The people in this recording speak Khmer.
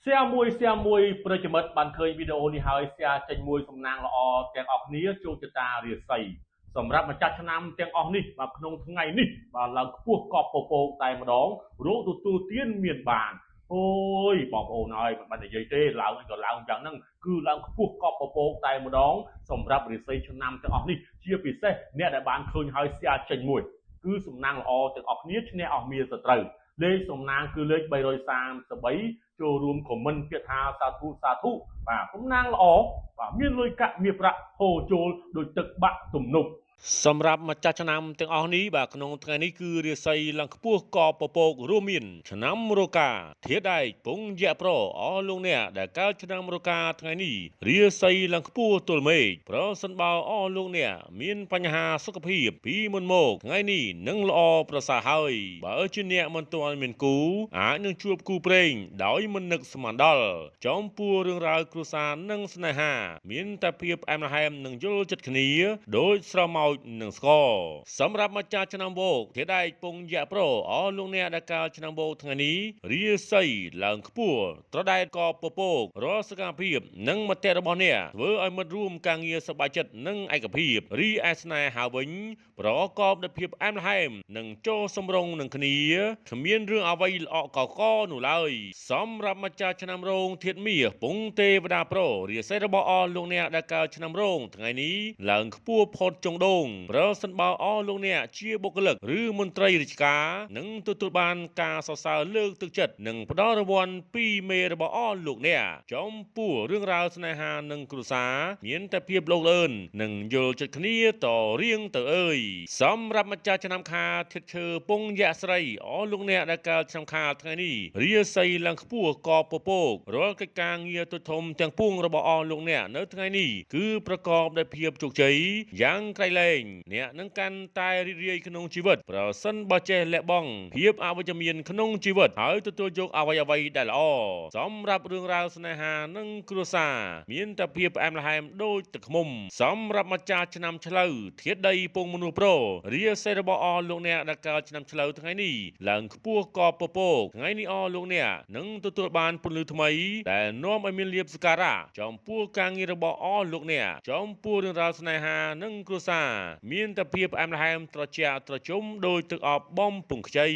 แชร์มวยប្រិយមិត្តបានឃើញវីដេអូនេះហើយแชร์ចេញមួយសំណាងល្អទាំងអស់គ្នាចូលចិត្តតារាសីសម្រាប់ម្ចាស់ឆ្នាំទាំងអស់នេះបាទក្នុងថ្ងៃនេះបាទឡើងខ្ពស់កប់ពពកតែម្ដងរោគទទួលទានមានបានអូយបងប្អូនហើយមិនបាននិយាយទេឡើងក៏ឡើងយ៉ាងហ្នឹងគឺឡើងខ្ពស់កប់ពពកតែម្ដងសម្រាប់រាសីឆ្នាំទាំងអស់នេះជាពិសេសអ្នកដែលបានឃើញហើយแชร์ចេញមួយគឺសំណាងល្អទាំងអស់គ្នាឈ្នះអស់មានសត្រូវលេខសំណាងគឺលេខ333ចូលរួមខមមិនពាក្យថាសាធុបាទសំណាងល្អបាទមានលុយកាក់មានប្រាក់ហូរចូលដោយទឹកបាក់ទំនប់សម្រាប់ម្ចាស់ឆ្នាំទាំងអស់នេះបាទក្នុងថ្ងៃនេះគឺរាសីឡើងខ្ពស់កពពករួមមានឆ្នាំរកាធាដៃពងយៈប្រអស់លោកអ្នកដែលកើតឆ្នាំរកាថ្ងៃនេះរាសីឡើងខ្ពស់ទល់មេឃប្រសិនបើអស់លោកអ្នកមានបញ្ហាសុខភាពពីមុនមកថ្ងៃនេះនឹងល្អប្រសើរហើយបើជាអ្នកមិនទាន់មានគូអាចនឹងជួបគូព្រេងដោយមិននឹកស្មានដល់ចំពោះរឿងរ៉ាវគ្រួសារនិងស្នេហាមានតែភាពផ្អែមល្ហែមនិងយល់ចិត្តគ្នាដោយស្រមោចនិងស្គរសម្រាប់ម្ចាស់ឆ្នាំវោកធាដៃពងយៈប្រអស់លោកអ្នកដែលកើតឆ្នាំវោកថ្ងៃនេះរាសីឡើងខ្ពស់ត្រដែតក៏ពពករសកម្មភាពនិងមតិរបស់អ្នកធ្វើឲ្យមិត្តរួមការងារសប្បាយចិត្តនិងឯកភាពរីឯស្នេហាវិញប្រកបដោយភាពផ្អែមល្ហែមនិងចូលសម្រុងនឹងគ្នាគ្មានរឿងអ្វីល្អកកនោះឡើយសម្រាប់ម្ចាស់ឆ្នាំរោងធាតុមាសពងទេវតាប្ររាសីរបស់អស់លោកអ្នកដែលកើតឆ្នាំរោងថ្ងៃនេះឡើងខ្ពស់ផុតចុងដូងប្រសិនបើអស់លោកអ្នកជាបុគ្គលិកឬមន្ត្រីរាជការនឹងទទួលបានការសរសើរលើកទឹកចិត្តនិងផ្ដល់រង្វាន់ពីមេរបស់អស់លោកអ្នកចំពោះរឿងរ៉ាវស្នេហានិងគ្រួសារមានតែភាពលោកលឿននិងយល់ចិត្តគ្នាតរៀងទៅអើយសម្រាប់ម្ចាស់ឆ្នាំខាធាតុឈើពងយៈស្រីអស់លោកអ្នកដែលកើតឆ្នាំខាថ្ងៃនេះរាសីឡើងខ្ពស់កពពករាល់កិច្ចការងារទុធំទាំងពួងរបស់អស់លោកអ្នកនៅថ្ងៃនេះគឺប្រកបដោយភាពជោគជ័យយ៉ាងក្រៃលែងអ្នកនឹងកាន់តែរីករាយក្នុងជីវិតប្រសិនបើចេះលះបង់ភាពអវិជ្ជមានក្នុងជីវិតហើយទទួលយកអ្វីៗដែលល្អសម្រាប់រឿងរ៉ាវស្នេហានិងគ្រួសារមានតែភាពផ្អែមល្ហែមដូចទឹកឃ្មុំសម្រាប់ម្ចាស់ឆ្នាំឆ្លូវធាតុដីពងមនុស្សប្រុសរាសីរបស់អស់លោកអ្នកដែលកើតឆ្នាំឆ្លូវថ្ងៃនេះឡើងខ្ពស់កពពកថ្ងៃនេះអស់លោកអ្នកនឹងទទួលបានពន្លឺថ្មីដែលនាំឲ្យមានលាភសក្ការៈចំពោះការងាររបស់អស់លោកអ្នកចំពោះរឿងរ៉ាវស្នេហានិងគ្រួសារមានតែភាពផ្អែមល្ហែមត្រជាក់ត្រជុំដោយទឹកអប់បំពង់ខ្ចី